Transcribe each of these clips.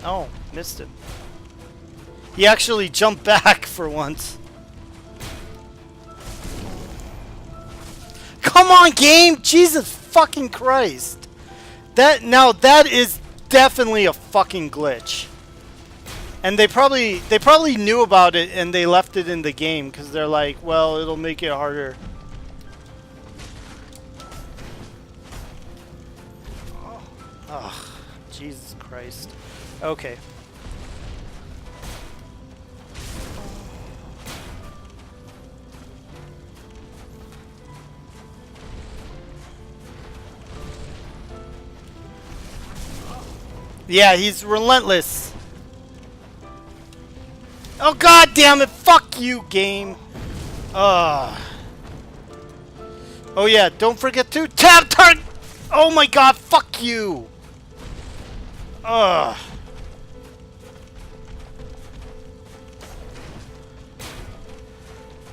Oh, missed him. He actually jumped back for once. Come on, game! Jesus fucking Christ! That is definitely a fucking glitch. And they probably knew about it and they left it in the game because they're like, well, it'll make it harder. Ugh, Jesus Christ. Okay. Yeah, he's relentless. Oh god damn it! Fuck you, game. Oh yeah, don't forget to tap target. Oh my god, fuck you. Ugh.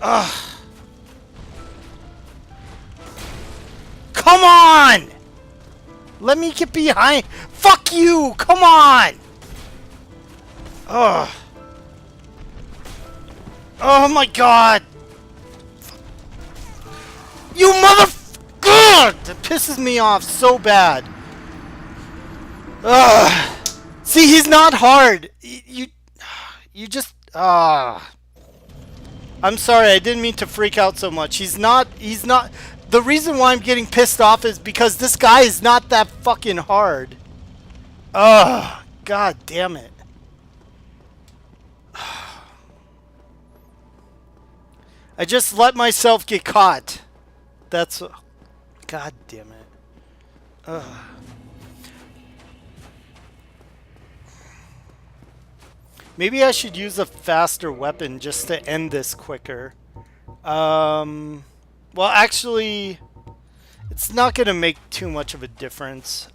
Ugh. Come on! Let me get behind. Fuck you! Come on! Ugh. Oh my god! You mother... God! That pisses me off so bad. Ugh. See, he's not hard. You just... I'm sorry, I didn't mean to freak out so much. He's not... The reason why I'm getting pissed off is because this guy is not that fucking hard. Ugh. God damn it. I just let myself get caught. That's... God damn it. Ugh. Maybe I should use a faster weapon just to end this quicker. Well, actually, it's not going to make too much of a difference.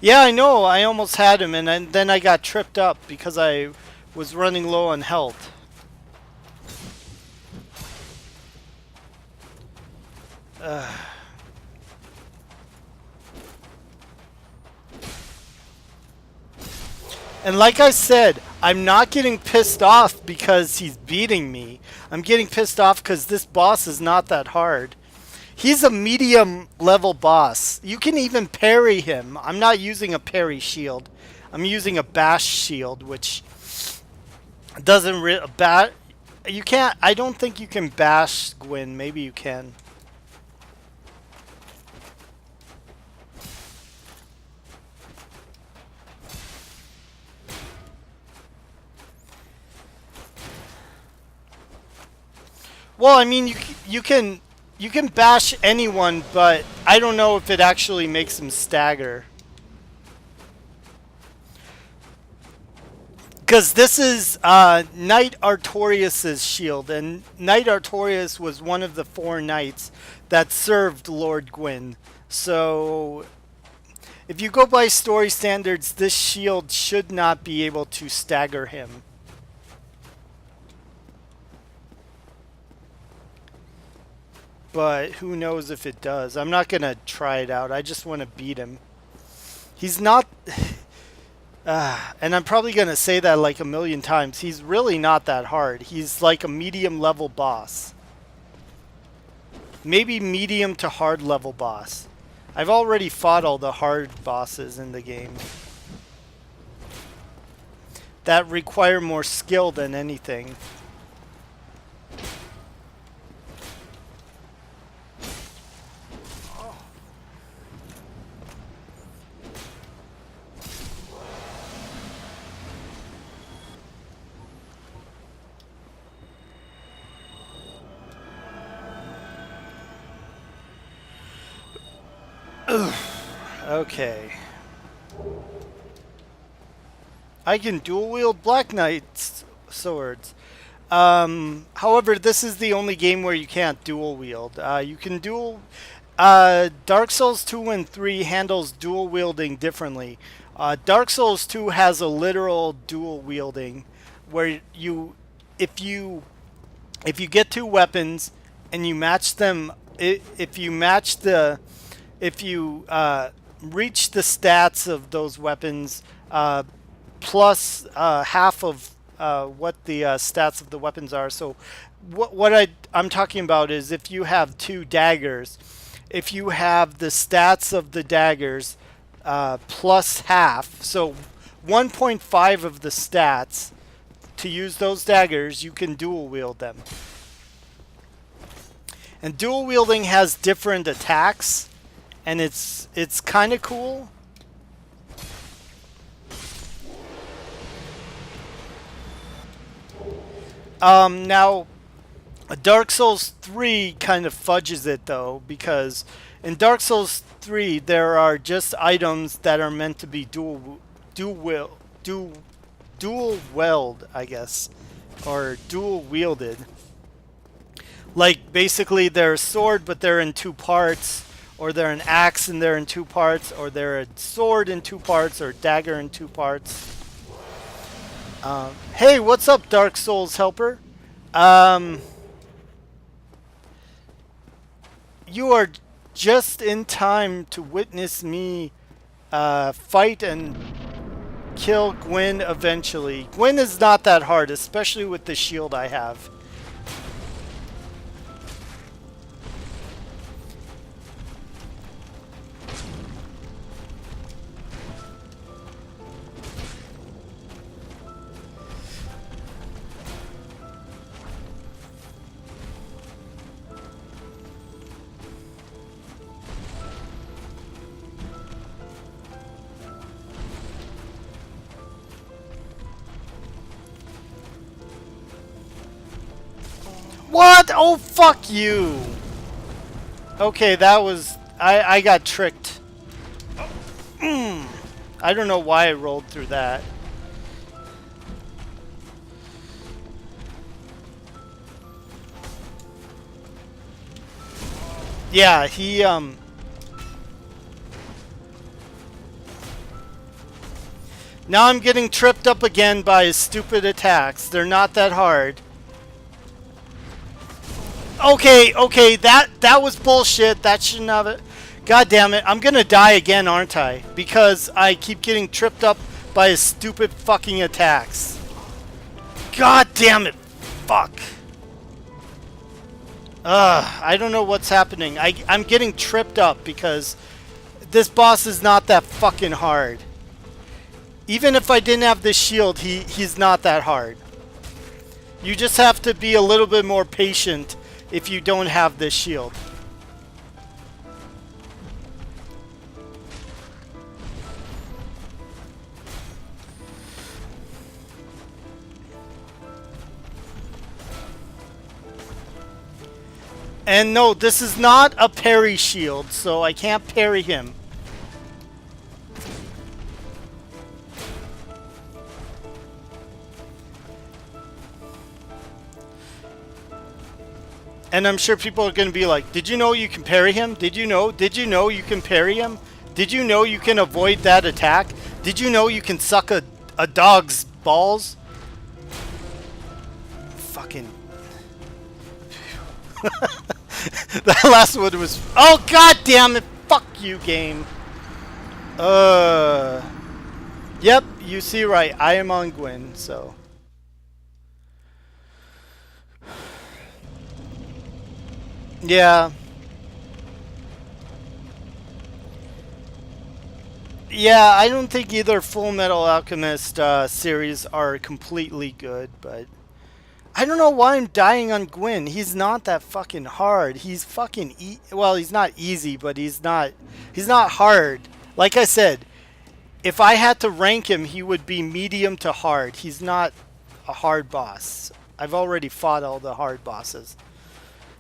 Yeah, I know. I almost had him, and then I got tripped up because I was running low on health. And like I said, I'm not getting pissed off because he's beating me. I'm getting pissed off because this boss is not that hard. He's a medium level boss. You can even parry him. I'm not using a parry shield. I'm using a bash shield, which doesn't you can't. I don't think you can bash Gwyn. Maybe you can. Well, I mean, you can bash anyone, but I don't know if it actually makes them stagger. Because this is Knight Artorias' shield, and Knight Artorias was one of the 4 knights that served Lord Gwyn. So, if you go by story standards, this shield should not be able to stagger him. But who knows if it does. I'm not going to try it out. I just want to beat him. He's not... and I'm probably going to say that like a million times. He's really not that hard. He's like a medium level boss. Maybe medium to hard level boss. I've already fought all the hard bosses in the game. That require more skill than anything. Okay. I can dual wield Black Knight's swords. However, this is the only game where you can't dual wield. You can dual... Dark Souls 2 and 3 handles dual wielding differently. Dark Souls 2 has a literal dual wielding where if you get 2 weapons and you match them, if you match the if you reach the stats of those weapons plus half of what the stats of the weapons are. So I'm talking about is if you have two daggers, if you have the stats of the daggers plus half, so 1.5 of the stats to use those daggers, you can dual wield them. And dual wielding has different attacks, and it's kind of cool. Now, Dark Souls 3 kind of fudges it though, because in Dark Souls 3 there are just items that are meant to be dual weld, I guess, or dual wielded. Like basically they're a sword but they're in two parts, or they're an axe and they're in two parts, or they're a sword in two parts, or dagger in two parts. Hey, what's up, Dark Souls helper? You are just in time to witness me fight and kill Gwyn eventually. Gwyn is not that hard, especially with the shield I have. What? Oh, fuck you! Okay, that was... I got tricked. I don't know why I rolled through that. Yeah, he, Now I'm getting tripped up again by his stupid attacks. They're not that hard. Okay, that was bullshit. That shouldn't have it. God damn it. I'm gonna die again, aren't I? Because I keep getting tripped up by his stupid fucking attacks. God damn it. Fuck. I don't know what's happening. I'm getting tripped up because this boss is not that fucking hard. Even if I didn't have this shield, he's not that hard. You just have to be a little bit more patient if you don't have this shield. And no, this is not a parry shield, so I can't parry him. And I'm sure people are going to be like, did you know you can parry him? Did you know? Did you know you can parry him? Did you know you can avoid that attack? Did you know you can suck a dog's balls? Fucking... That last one was... Oh, god damn it! Fuck you, game. Yep, you see right. I am on Gwyn, so... Yeah. Yeah, I don't think either Full Metal Alchemist series are completely good, but... I don't know why I'm dying on Gwyn. He's not that fucking hard. He's fucking well, he's not easy, but he's not hard. Like I said, if I had to rank him, he would be medium to hard. He's not a hard boss. I've already fought all the hard bosses.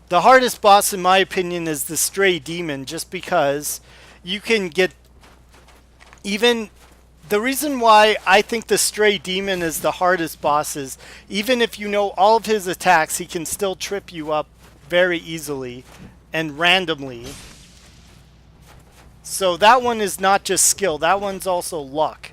The hardest boss, in my opinion, is the Stray Demon, just because you can get even... The reason why I think the Stray Demon is the hardest boss is, even if you know all of his attacks, he can still trip you up very easily and randomly. So that one is not just skill, that one's also luck.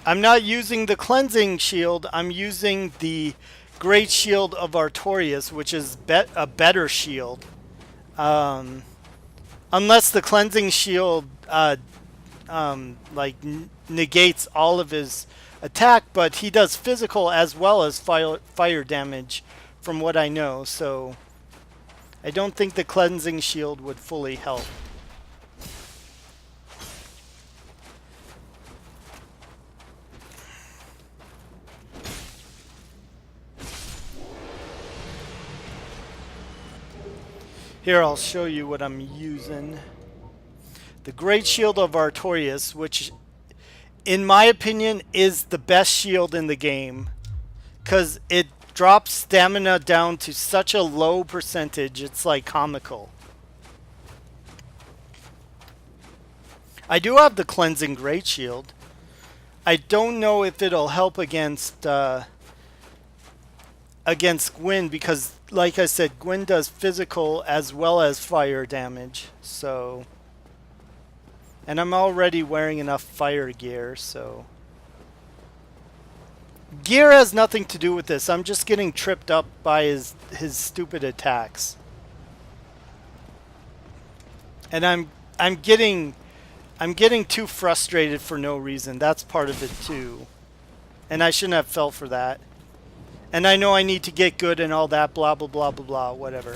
I'm not using the cleansing shield. I'm using the great shield of Artorias, which is a better shield. Um, Unless the cleansing shield like negates all of his attack, but he does physical as well as fire damage, from what I know. So I don't think the cleansing shield would fully help. Here, I'll show you what I'm using. The Great Shield of Artorias, which, in my opinion, is the best shield in the game. Because it drops stamina down to such a low percentage, it's like comical. I do have the Cleansing Great Shield. I don't know if it'll help against Gwyn, because like I said, Gwyn does physical as well as fire damage. So, and I'm already wearing enough fire gear, so gear has nothing to do with this. I'm just getting tripped up by his stupid attacks. And I'm getting too frustrated for no reason. That's part of it too. And I shouldn't have fell for that. And I know I need to get good and all that, blah, blah, blah, blah, blah, whatever.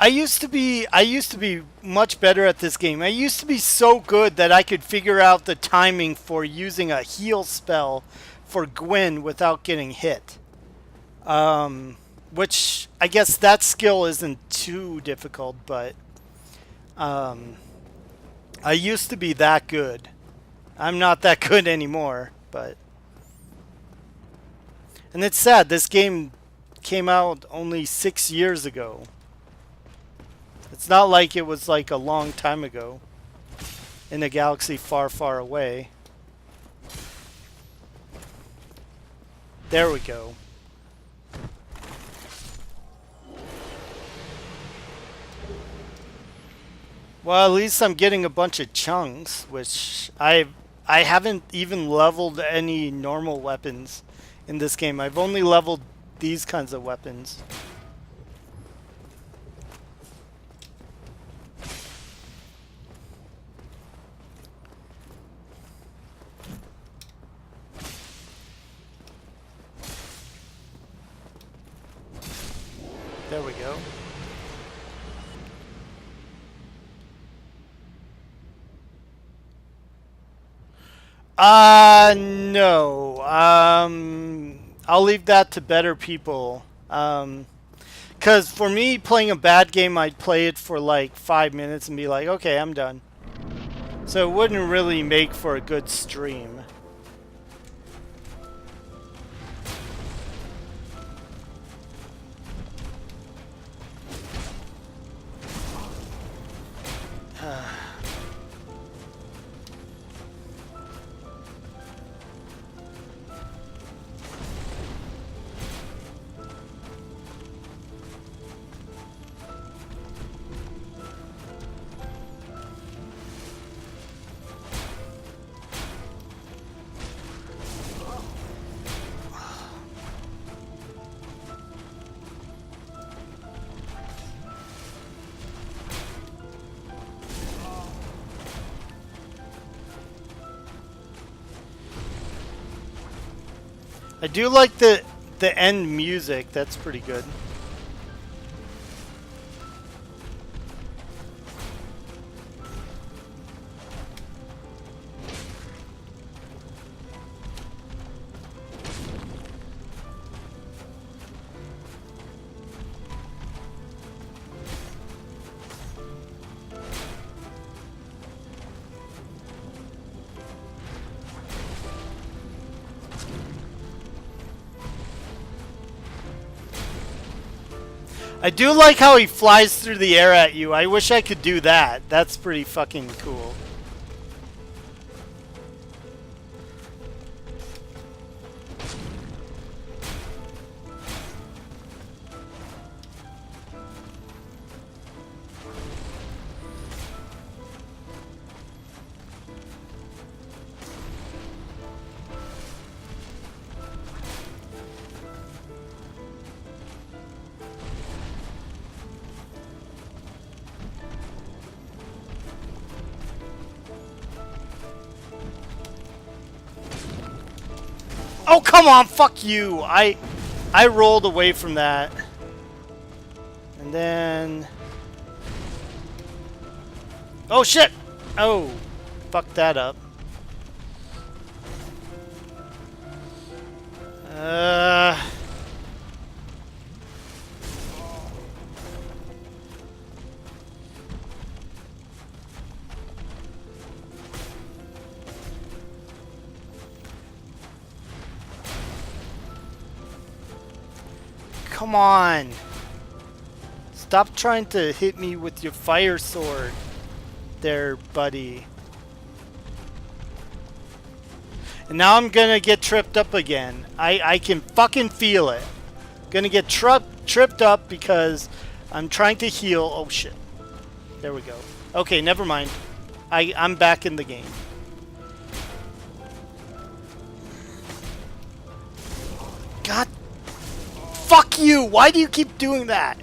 I used to be much better at this game. I used to be so good that I could figure out the timing for using a heal spell for Gwyn without getting hit. Which I guess that skill isn't too difficult, but I used to be that good. I'm not that good anymore, but and it's sad, this game came out only 6 years ago. It's not like it was like a long time ago in a galaxy far, far away. There we go. Well, at least I'm getting a bunch of chunks, which I haven't even leveled any normal weapons in this game. I've only leveled these kinds of weapons. There we go. No. I'll leave that to better people. Because for me, playing a bad game, I'd play it for like 5 minutes and be like, okay, I'm done. So it wouldn't really make for a good stream. I do like the end music. That's pretty good. I do like how he flies through the air at you. I wish I could do that. That's pretty fucking cool. Oh, come on, fuck you. I rolled away from that. And then... Oh, shit! Oh, fucked that up. Come on! Stop trying to hit me with your fire sword there, buddy. And now I'm gonna get tripped up again. I can fucking feel it. Gonna get tripped up because I'm trying to heal. Oh shit. There we go. Okay, never mind. I'm back in the game. God. Fuck you! Why do you keep doing that?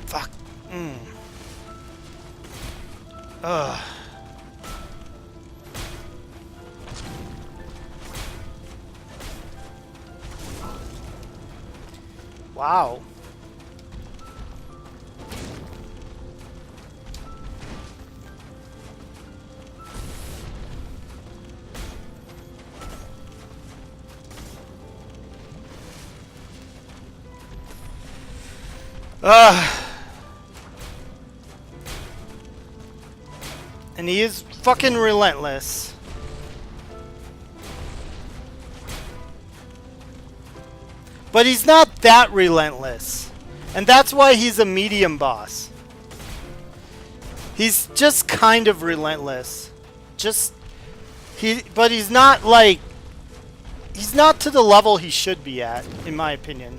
Fuck. Ugh. Wow. And he is fucking relentless. But he's not that relentless. And that's why he's a medium boss. He's just kind of relentless. But he's not like... He's not to the level he should be at, in my opinion.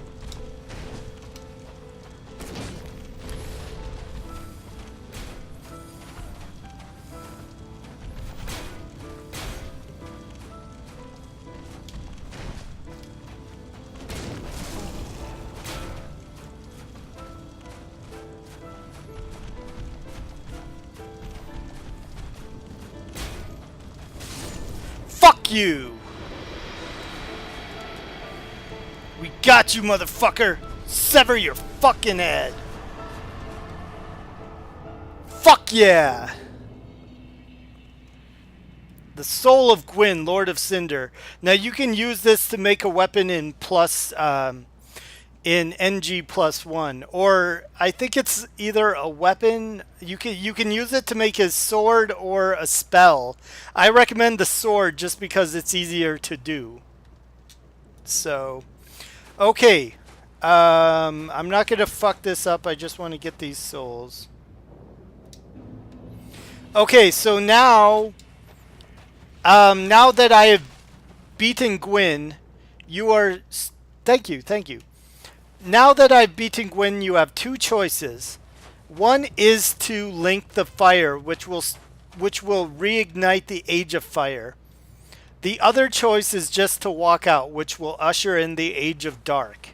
Fuck you! We got you, motherfucker! Sever your fucking head! Fuck yeah! The Soul of Gwyn, Lord of Cinder. Now you can use this to make a weapon in in NG+1, or I think it's either a weapon. You can use it to make his sword or a spell. I recommend the sword just because it's easier to do. So, okay, I'm not gonna fuck this up. I just want to get these souls. Okay, so now that I have beaten Gwyn, you are... Thank you. Now that I've beaten Gwyn, you have two choices. One is to link the fire, which will reignite the Age of Fire. The other choice is just to walk out, which will usher in the Age of Dark.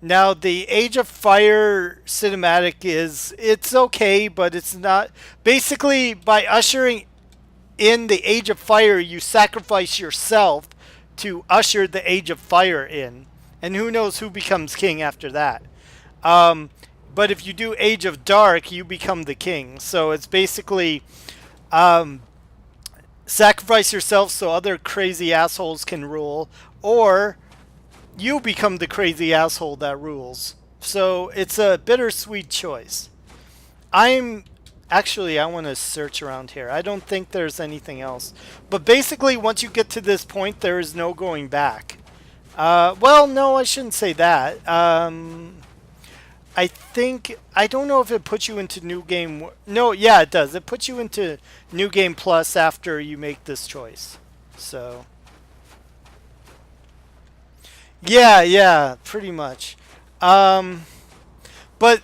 Now, the Age of Fire cinematic it's okay, but it's not... Basically, by ushering in the Age of Fire, you sacrifice yourself to usher the Age of Fire in. And who knows who becomes king after that. But if you do Age of Dark, you become the king. So it's basically sacrifice yourself so other crazy assholes can rule, or you become the crazy asshole that rules. So it's a bittersweet choice. Actually, I want to search around here. I don't think there's anything else. But basically, once you get to this point, there is no going back. Well, no, I shouldn't say that. I think I don't know if it puts you into new game. No, yeah, it does. It puts you into new game plus after you make this choice. So yeah, yeah, pretty much. Um, but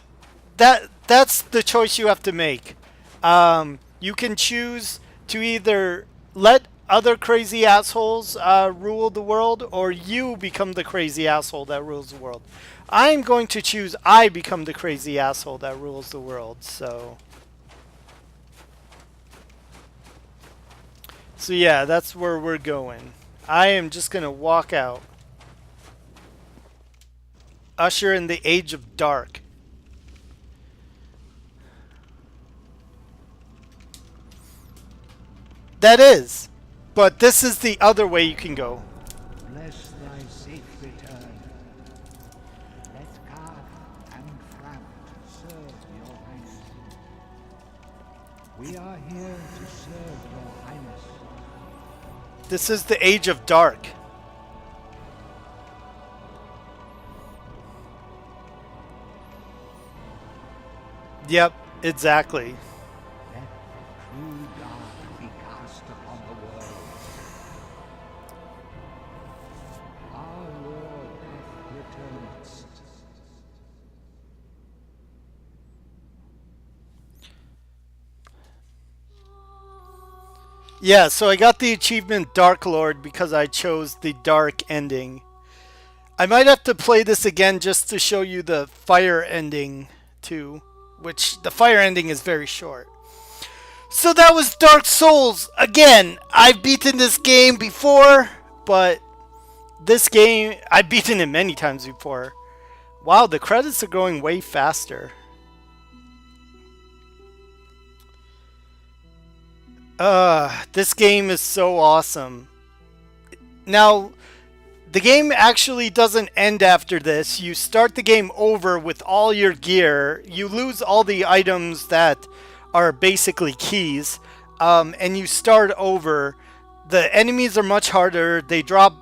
that's the choice you have to make. You can choose to either let other crazy assholes rule the world, or you become the crazy asshole that rules the world. I'm going to choose I become the crazy asshole that rules the world. So yeah, that's where we're going. I am just gonna walk out. Usher in the age of dark. That is. But this is the other way you can go. Bless thy safe return. Let Kaf and Framt serve your highness. We are here to serve your highness. This is the age of dark. Yep, exactly. Let the true dark be cast upon the world. Our Lord hath returned. Yeah, so I got the achievement Dark Lord because I chose the dark ending. I might have to play this again just to show you the fire ending too, which the fire ending is very short. So that was Dark Souls. Again, I've beaten this game before, but this game, I've beaten it many times before. Wow, the credits are going way faster. This game is so awesome. Now, the game actually doesn't end after this. You start the game over with all your gear. You lose all the items that are basically keys, and you start over. The enemies are much harder. They drop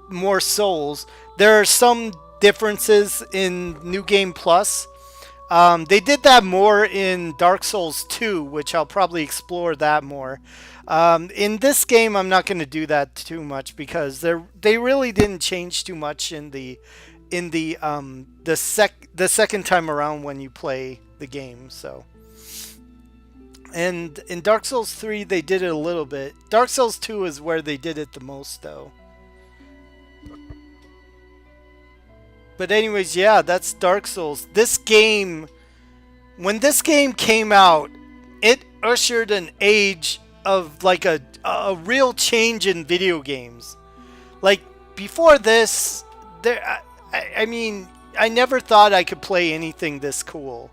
more souls. There are some differences in New Game Plus. They did that more in Dark Souls 2, which I'll probably explore that more. In this game, I'm not going to do that too much because they really didn't change too much in the second time around when you play the game. So, and in Dark Souls 3, they did it a little bit. Dark Souls 2 is where they did it the most, though. But anyways, yeah, that's Dark Souls. This game, when this game came out, it ushered an age of like a real change in video games. Like before this, there I mean, I never thought I could play anything this cool.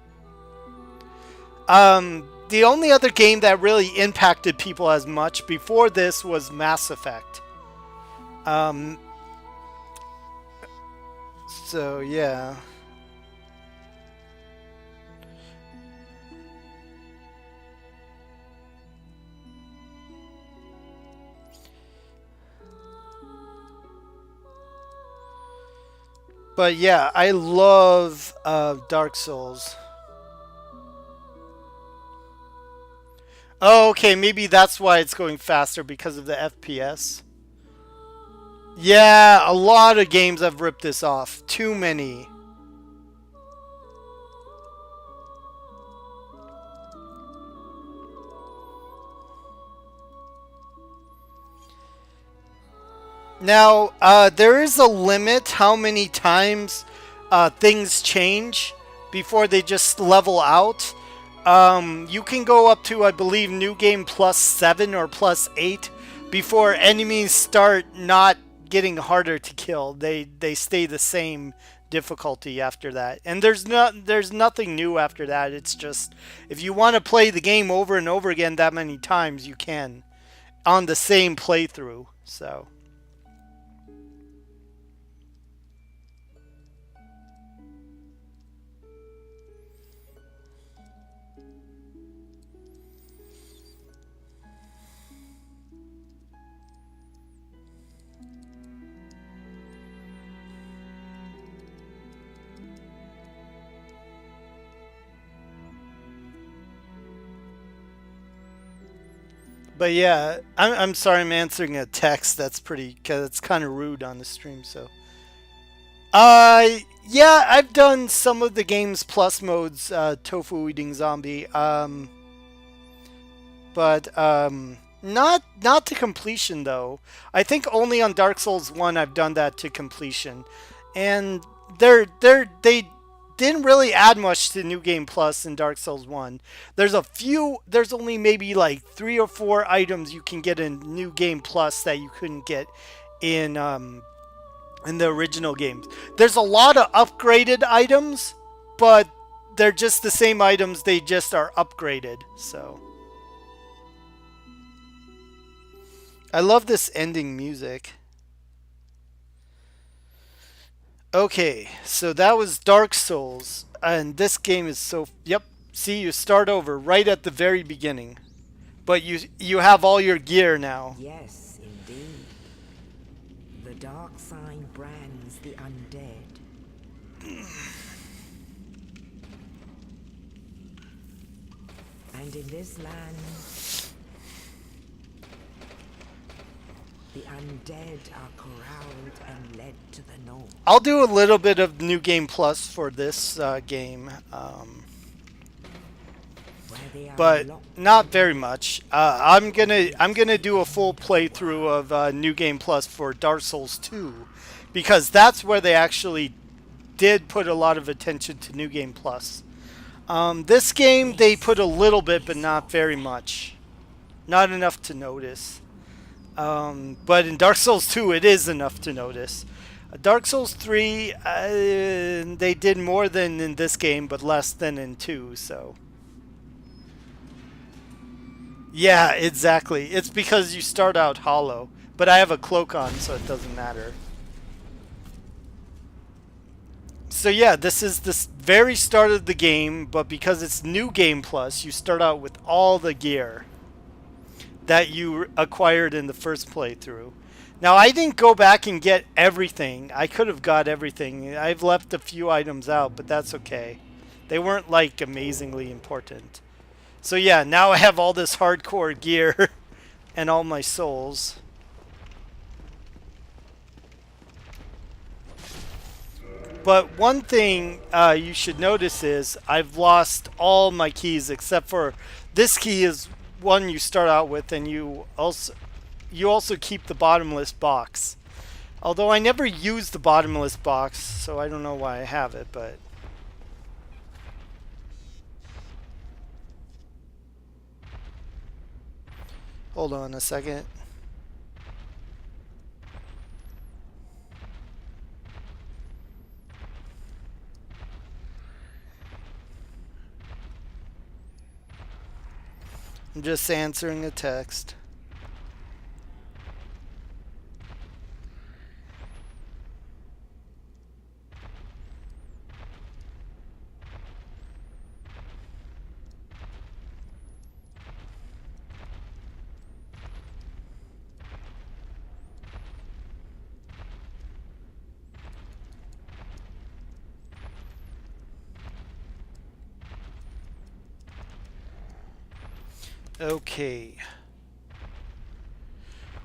The only other game that really impacted people as much before this was Mass Effect. Um, so yeah. But yeah, I love Dark Souls. Oh, okay, maybe that's why it's going faster because of the FPS. Yeah, a lot of games have ripped this off. Too many. Now, there is a limit how many times things change before they just level out. You can go up to, I believe, New Game plus 7 or plus 8 before enemies start not getting harder to kill. They stay the same difficulty after that. And there's nothing new after that. It's just if you want to play the game over and over again that many times, you can on the same playthrough. So But yeah, I'm sorry I'm answering a text. That's pretty, cause it's kind of rude on the stream. So, yeah, I've done some of the game's plus modes. Tofu eating zombie. But not to completion though. I think only on Dark Souls 1 I've done that to completion. And they didn't really add much to New Game Plus in Dark Souls 1. There's only maybe like 3 or 4 items you can get in New Game Plus that you couldn't get in the original games. There's a lot of upgraded items, but they're just the same items, they just are upgraded. So I love this ending music. Okay, so that was Dark Souls, and this game is so... Yep, see, you start over right at the very beginning. But you have all your gear now. Yes, indeed. The dark sign brands the undead. And in this land, the undead are corralled and led to the north. I'll do a little bit of New Game Plus for this game, but not very much. I'm gonna do a full playthrough of New Game Plus for Dark Souls 2, because that's where they actually did put a lot of attention to New Game Plus. This game they put a little bit, but not very much, not enough to notice. But in Dark Souls 2, it is enough to notice. Dark Souls 3, they did more than in this game, but less than in 2, so... Yeah, exactly. It's because you start out hollow. But I have a cloak on, so it doesn't matter. So yeah, this is the very start of the game, but because it's New Game Plus, you start out with all the gear that you acquired in the first playthrough. Now, I didn't go back and get everything. I could have got everything. I've left a few items out, but that's okay. They weren't, like, amazingly important. So yeah, now I have all this hardcore gear and all my souls. But one thing you should notice is I've lost all my keys except for this key is one you start out with, and you also keep the bottomless box. Although I never use the bottomless box, so I don't know why I have it, but... Hold on a second. I'm just answering a text. Okay.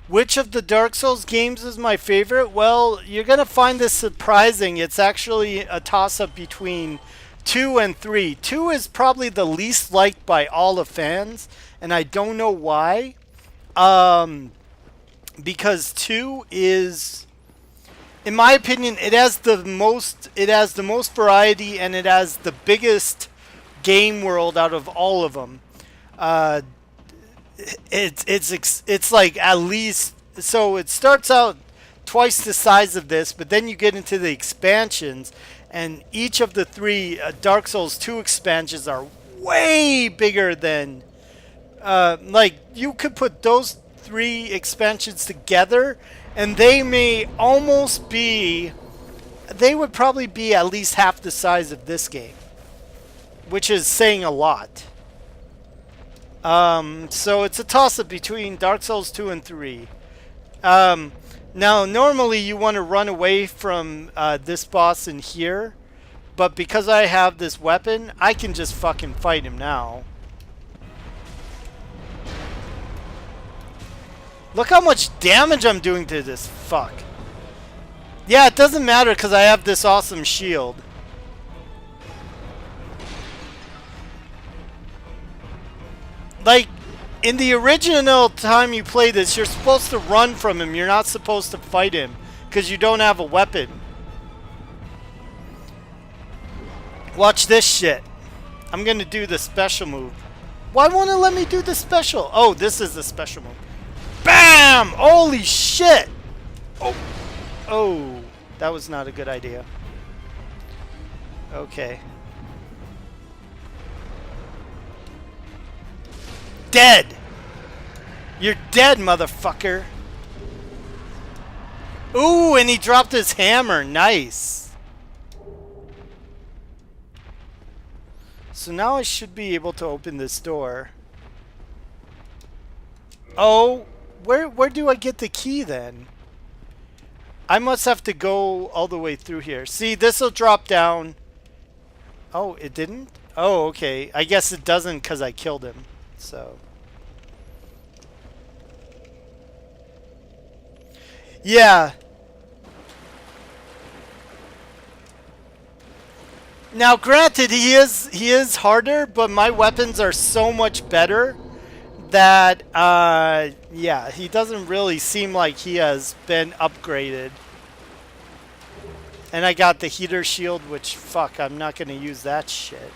Which of the Dark Souls games is my favorite? Well, you're going to find this surprising. It's actually a toss-up between 2 and 3. 2 is probably the least liked by all the fans, and I don't know why. Because 2 is, in my opinion, it has the most variety, and it has the biggest game world out of all of them. It's like at least, so it starts out twice the size of this, but then you get into the expansions, and each of the 3 Dark Souls 2 expansions are way bigger than like you could put those 3 expansions together and they would probably be at least half the size of this game, which is saying a lot. So it's a toss-up between Dark Souls 2 and 3. Now, normally you want to run away from this boss in here, but because I have this weapon, I can just fucking fight him now. Look how much damage I'm doing to this fuck. Yeah, it doesn't matter because I have this awesome shield. Like, in the original time you play this, you're supposed to run from him. You're not supposed to fight him because you don't have a weapon. Watch this shit. I'm gonna do the special move. Why won't it let me do the special? Oh, this is the special move. BAM! Holy shit! Oh. Oh, that was not a good idea. Okay. Dead! You're dead, motherfucker! Ooh, and he dropped his hammer. Nice. So now I should be able to open this door. Oh, where do I get the key then? I must have to go all the way through here. See, this will drop down. Oh, it didn't? Oh, okay. I guess it doesn't because I killed him. So. Yeah. Now, granted, he is harder, but my weapons are so much better that, yeah, he doesn't really seem like he has been upgraded. And I got the heater shield, which, fuck, I'm not going to use that shit.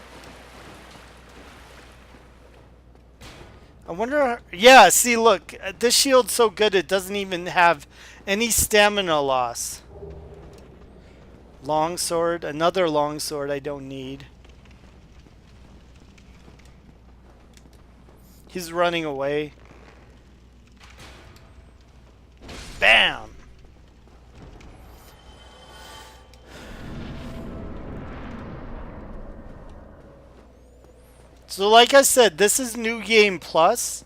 I wonder... Yeah, see, look, this shield's so good it doesn't even have any stamina loss. Longsword, another longsword I don't need. He's running away. Bam! So like I said, this is New Game Plus.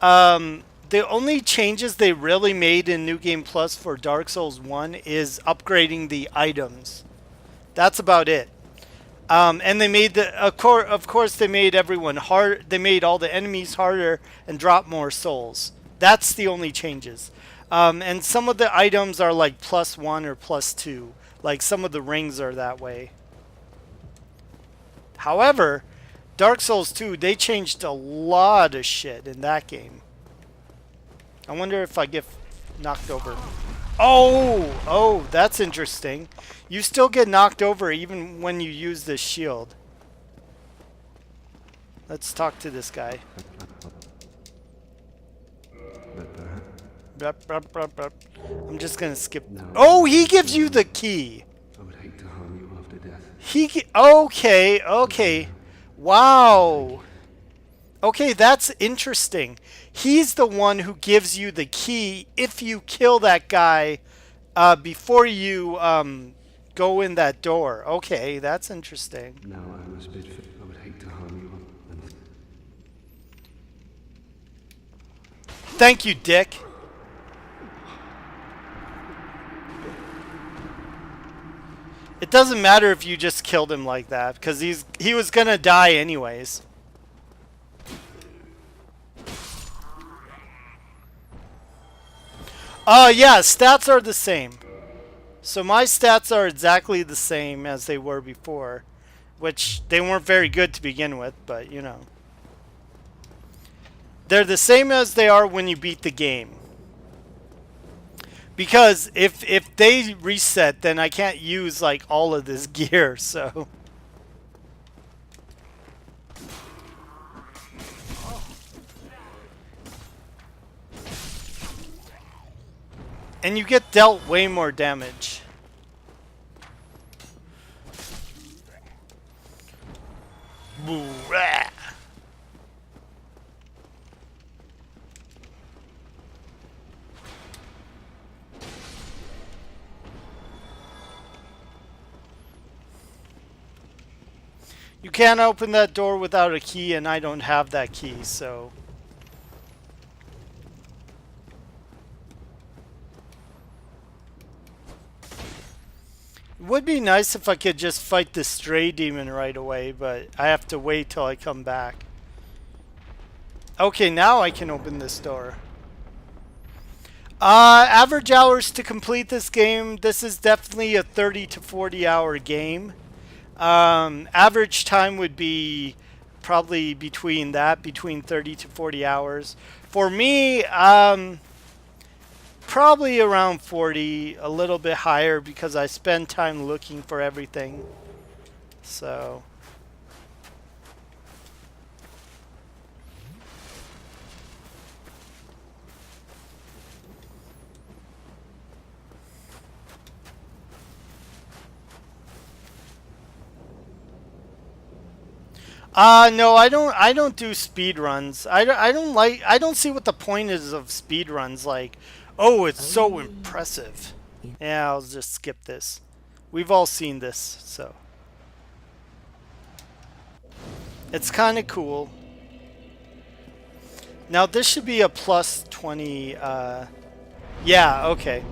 The only changes they really made in New Game Plus for Dark Souls 1 is upgrading the items. That's about it. And they made of course they made everyone hard. They made all the enemies harder and dropped more souls. That's the only changes. And some of the items are like +1 or +2. Like some of the rings are that way. However, Dark Souls 2, they changed a lot of shit in that game. I wonder if I get knocked over. Oh, that's interesting. You still get knocked over even when you use this shield. Let's talk to this guy. I'm just gonna skip. Oh, he gives you the key. I would hate to harm you after death. Okay. Wow. Okay, that's interesting. He's the one who gives you the key if you kill that guy before you go in that door. Okay, that's interesting. Now I must bid for. I would hate to harm you. Thank you, Dick. It doesn't matter if you just killed him like that, because he was gonna die anyways. Yeah, stats are the same. So my stats are exactly the same as they were before, which they weren't very good to begin with, but you know. They're the same as they are when you beat the game. Because if they reset, then I can't use like all of this gear, so. And you get dealt way more damage. Boo-rah. You can't open that door without a key, and I don't have that key, so... It would be nice if I could just fight the stray demon right away, but I have to wait till I come back. Okay, now I can open this door. Average hours to complete this game. This is definitely a 30 to 40 hour game. Average time would be probably between 30 to 40 hours. For me, probably around 40, a little bit higher because I spend time looking for everything. So... no, I don't. I don't do speed runs. I don't like. I don't see what the point is of speed runs. Like, oh, it's so impressive. Yeah, I'll just skip this. We've all seen this, so it's kind of cool. Now this should be a plus 20. Yeah, okay.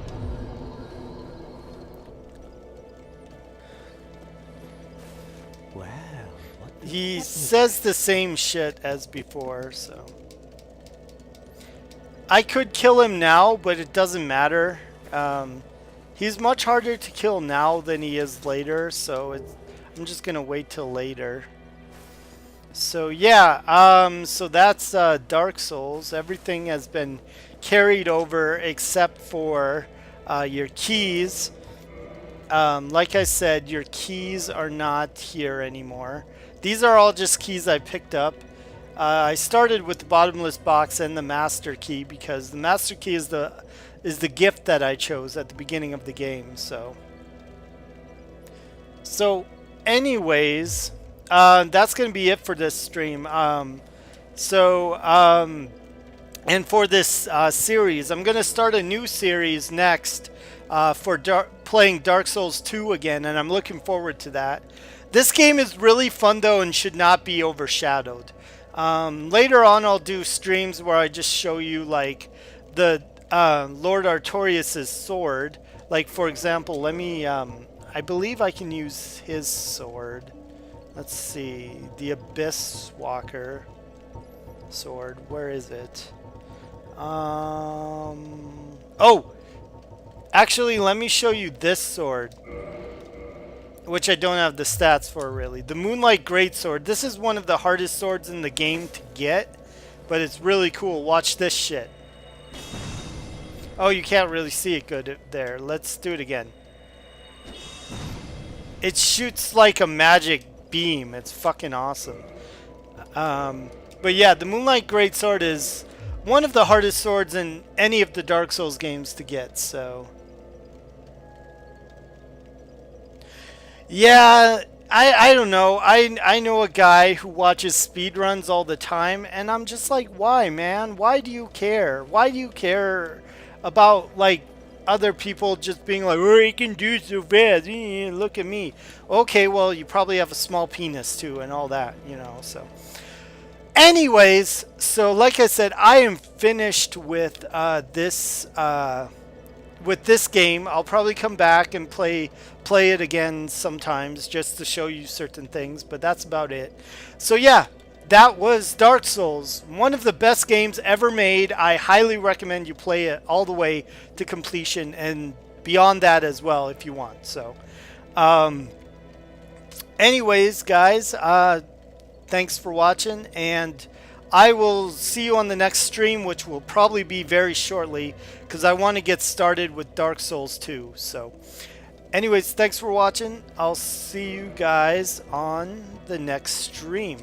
Well, what He says the same shit as before, so... I could kill him now, but it doesn't matter. He's much harder to kill now than he is later, so I'm just gonna wait till later. So yeah, so that's Dark Souls. Everything has been carried over except for your keys. Like I said, your keys are not here anymore. These are all just keys I picked up. I started with the bottomless box and the master key because the master key is the gift that I chose at the beginning of the game. So anyways, that's gonna be it for this stream. And for this series, I'm gonna start a new series next for playing Dark Souls 2 again, and I'm looking forward to that. This game is really fun though and should not be overshadowed. Later on I'll do streams where I just show you like the Lord Artorias' sword. Like for example, let me I believe I can use his sword. Let's see, the Abyss Walker sword. Where is it? Oh! Actually, let me show you this sword, which I don't have the stats for really. The Moonlight Greatsword. This is one of the hardest swords in the game to get, but it's really cool. Watch this shit. Oh, you can't really see it good there. Let's do it again. It shoots like a magic beam. It's fucking awesome. But yeah, the Moonlight Greatsword is one of the hardest swords in any of the Dark Souls games to get, so... Yeah, I don't know. I know a guy who watches speedruns all the time, and I'm just like, why, man? Why do you care? Why do you care about, like, other people just being like, oh, he can do so fast. Look at me. Okay, well, you probably have a small penis, too, and all that, you know, so... Anyways, so like I said, I am finished with this game. I'll probably come back and play it again sometimes just to show you certain things, but that's about it. So yeah, that was Dark Souls, one of the best games ever made. I highly recommend you play it all the way to completion and beyond that as well if you want. So anyways, guys, thanks for watching, and I will see you on the next stream, which will probably be very shortly because I want to get started with Dark Souls 2. So anyways, thanks for watching. I'll see you guys on the next stream.